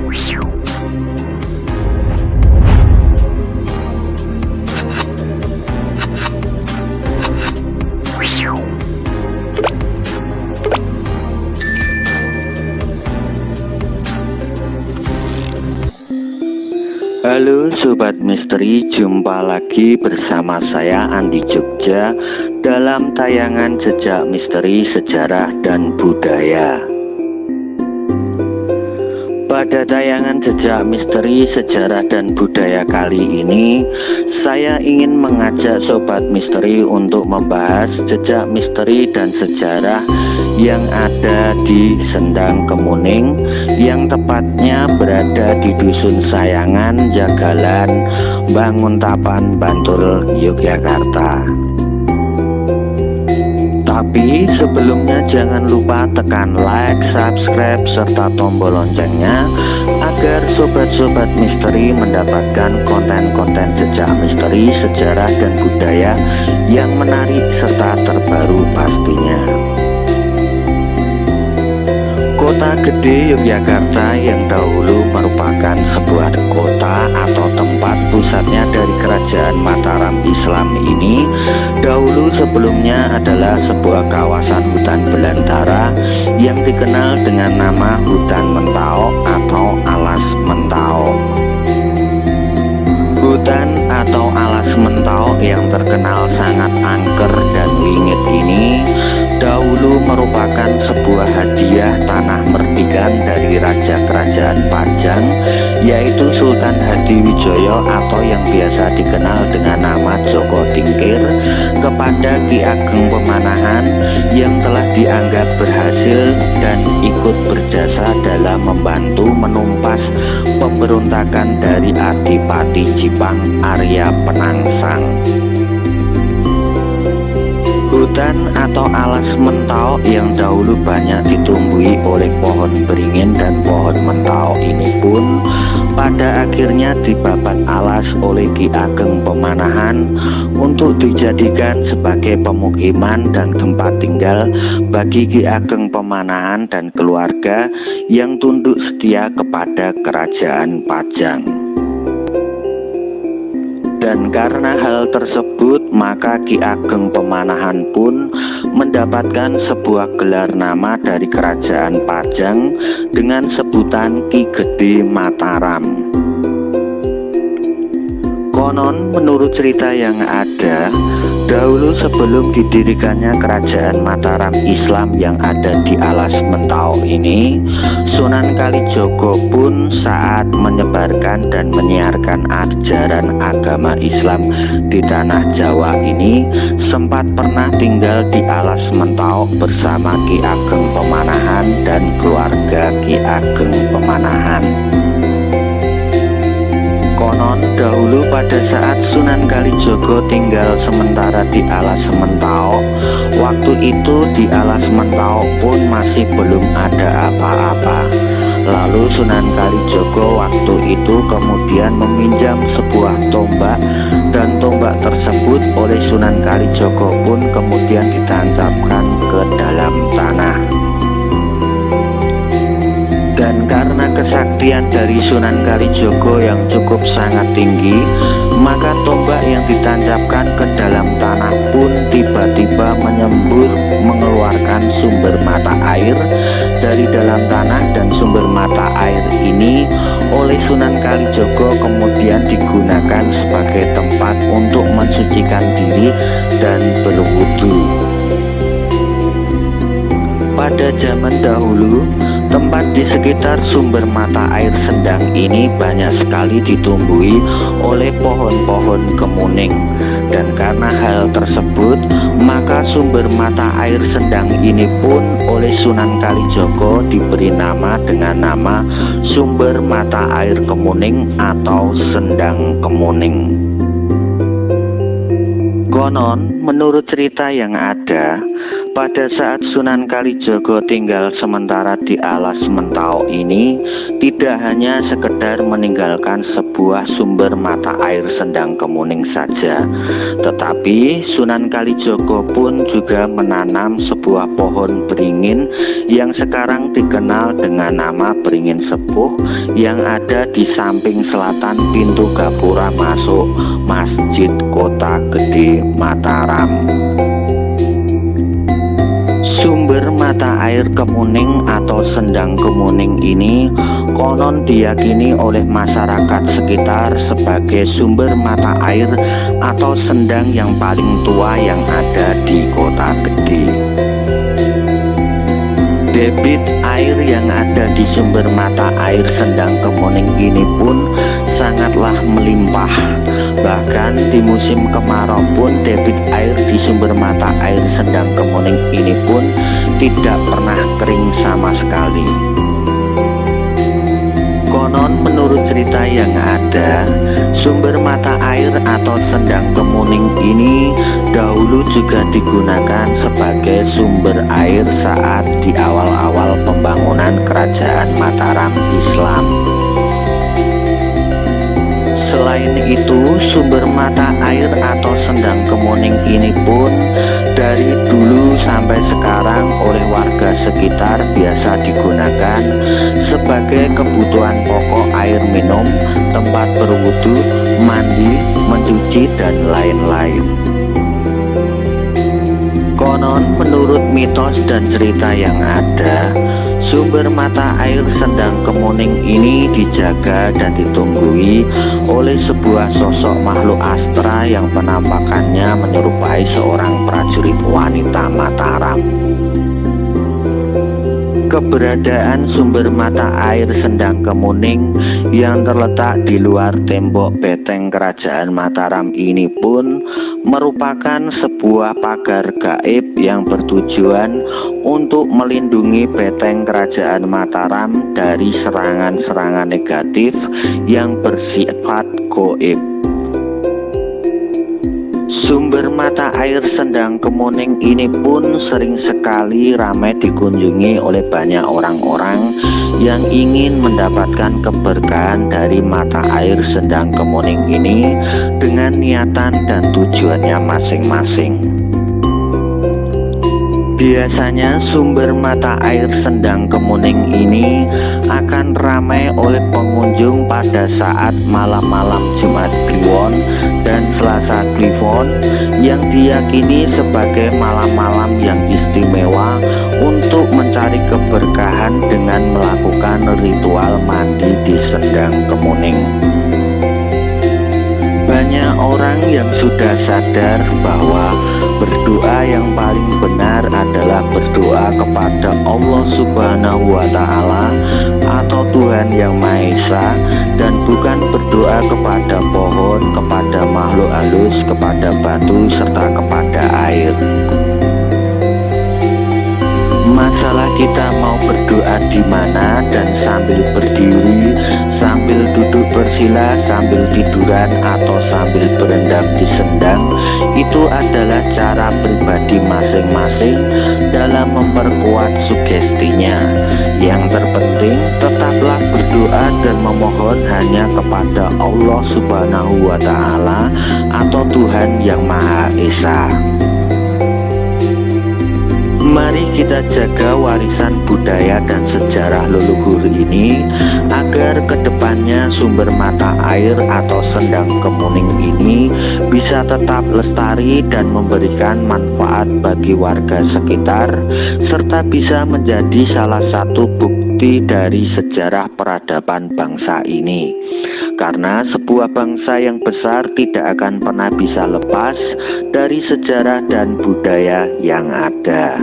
Halo Sobat Misteri, jumpa lagi bersama saya Andi Jogja dalam tayangan Jejak Misteri Sejarah dan Budaya. Pada tayangan Jejak Misteri Sejarah dan Budaya kali ini, saya ingin mengajak Sobat Misteri untuk membahas jejak misteri dan sejarah yang ada di Sendang Kemuning, yang tepatnya berada di Dusun Sayangan, Jagalan, Banguntapan, Bantul, Yogyakarta. Tapi sebelumnya jangan lupa tekan like, subscribe, serta tombol loncengnya agar sobat-sobat misteri mendapatkan konten-konten jejak misteri, sejarah, dan budaya yang menarik serta terbaru pastinya. Kota Gede Yogyakarta yang dahulu merupakan sebuah kota atau tempat pusatnya dari Kerajaan Mataram Islam ini, dahulu sebelumnya adalah sebuah kawasan hutan belantara yang dikenal dengan nama Hutan Mentao atau Alas Mentao. Hutan atau Alas Mentao yang terkenal sangat angker dan wingit ini dahulu merupakan sebuah hadiah tanah mertikan dari Raja Kerajaan Pajang, yaitu Sultan Hadiwijoyo atau yang biasa dikenal dengan nama Joko Tingkir, kepada Ki Ageng Pemanahan yang telah dianggap berhasil dan ikut berjasa dalam membantu menumpas pemberontakan dari Adipati Jipang Arya Penangsang. Hutan atau Alas Mentao yang dahulu banyak ditumbuhi oleh pohon beringin dan pohon mentao ini pun pada akhirnya dibabat alas oleh Ki Ageng Pemanahan untuk dijadikan sebagai pemukiman dan tempat tinggal bagi Ki Ageng Pemanahan dan keluarga yang tunduk setia kepada Kerajaan Pajang. Dan karena hal tersebut, maka Ki Ageng Pemanahan pun mendapatkan sebuah gelar nama dari Kerajaan Pajang dengan sebutan Ki Gede Mataram. Konon menurut cerita yang ada, dahulu sebelum didirikannya Kerajaan Mataram Islam yang ada di Alas Mentao ini, Sunan Kalijogo pun saat menyebarkan dan menyiarkan ajaran agama Islam di tanah Jawa ini sempat pernah tinggal di Alas Mentao bersama Ki Ageng Pemanahan dan keluarga Ki Ageng Pemanahan. Konon dahulu pada saat Sunan Kalijogo tinggal sementara di Alas Mentao, waktu itu di Alas Mentao pun masih belum ada apa-apa. Lalu Sunan Kalijogo waktu itu kemudian meminjam sebuah tombak, dan tombak tersebut oleh Sunan Kalijogo pun kemudian ditancapkan ke dalam tanah. Dan karena kesaktian dari Sunan Kalijogo yang cukup sangat tinggi, maka tombak yang ditancapkan ke dalam tanah pun tiba-tiba menyembur mengeluarkan sumber mata air dari dalam tanah, dan sumber mata air ini oleh Sunan Kalijogo kemudian digunakan sebagai tempat untuk mensucikan diri dan berwudu. Pada zaman dahulu, tempat di sekitar sumber mata air Sendang ini banyak sekali ditumbuhi oleh pohon-pohon kemuning, dan karena hal tersebut maka sumber mata air Sendang ini pun oleh Sunan Kalijogo diberi nama dengan nama Sumber Mata Air Kemuning atau Sendang Kemuning. Konon menurut cerita yang ada, Pada saat Sunan Kalijaga tinggal sementara di Alas Mentau ini, tidak hanya sekedar meninggalkan sebuah sumber mata air Sendang Kemuning saja, tetapi Sunan Kalijaga pun juga menanam sebuah pohon beringin yang sekarang dikenal dengan nama beringin sepuh yang ada di samping selatan pintu gapura masuk Masjid Kota Gede Mataram. Sumber mata air Kemuning atau Sendang Kemuning ini konon diyakini oleh masyarakat sekitar sebagai sumber mata air atau sendang yang paling tua yang ada di Kota Gede. Debit air yang ada di sumber mata air Sendang Kemuning ini pun sangatlah melimpah. Bahkan di musim kemarau pun debit air di sumber mata air Sendang Kemuning ini pun tidak pernah kering sama sekali. Konon menurut cerita yang ada, sumber mata air atau Sendang Kemuning ini dahulu juga digunakan sebagai sumber air saat di awal-awal pembangunan Kerajaan Mataram Islam. Selain itu, sumber mata air atau Sendang Kemuning ini pun dari dulu sampai sekarang oleh warga sekitar biasa digunakan sebagai kebutuhan pokok air minum, tempat berwudu, mandi, mencuci, dan lain-lain. Konon menurut mitos dan cerita yang ada, sumber mata air Sendang Kemuning ini dijaga dan ditunggui oleh sebuah sosok makhluk astra yang penampakannya menyerupai seorang prajurit wanita Mataram. Keberadaan sumber mata air Sendang Kemuning yang terletak di luar tembok beteng Kerajaan Mataram ini pun merupakan sebuah pagar gaib yang bertujuan untuk melindungi beteng Kerajaan Mataram dari serangan-serangan negatif yang bersifat gaib. Sumber mata air Sendang Kemuning ini pun sering sekali ramai dikunjungi oleh banyak orang-orang yang ingin mendapatkan keberkahan dari mata air Sendang Kemuning ini dengan niatan dan tujuannya masing-masing. Biasanya sumber mata air Sendang Kemuning ini akan ramai oleh pengunjung pada saat malam-malam Jumat Kliwon dan Selasa Kliwon yang diyakini sebagai malam-malam yang istimewa untuk mencari keberkahan dengan melakukan ritual mandi di Sendang Kemuning. Banyak orang yang sudah sadar bahwa berdoa yang paling benar adalah berdoa kepada Allah Subhanahu wa Ta'ala atau Tuhan Yang Maha Esa, dan bukan berdoa kepada pohon, kepada makhluk halus, kepada batu, serta kepada air. Masalah kita mau berdoa di mana dan sambil berdiri, sambil duduk bersila, sambil tiduran, atau sambil berendam di sendang, itu adalah cara pribadi masing-masing dalam memperkuat sugestinya. Yang terpenting tetaplah berdoa dan memohon hanya kepada Allah Subhanahu wa Ta'ala atau Tuhan Yang Maha Esa. Mari kita jaga warisan budaya dan sejarah leluhur ini agar kedepannya sumber mata air atau Sendang Kemuning ini bisa tetap lestari dan memberikan manfaat bagi warga sekitar, serta bisa menjadi salah satu bukti dari sejarah peradaban bangsa ini. Karena sebuah bangsa yang besar tidak akan pernah bisa lepas dari sejarah dan budaya yang ada.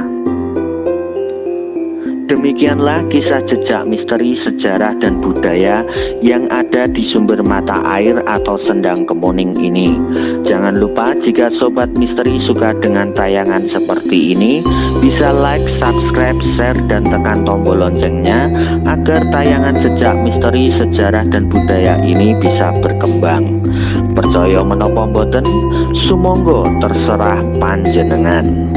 Demikianlah kisah jejak misteri sejarah dan budaya yang ada di sumber mata air atau Sendang Kemuning ini. Jangan lupa jika Sobat Misteri suka dengan tayangan seperti ini, bisa like, subscribe, share, dan tekan tombol loncengnya agar tayangan jejak misteri sejarah dan budaya ini bisa berkembang. Percaya menapa mboten? Sumangga terserah panjenengan.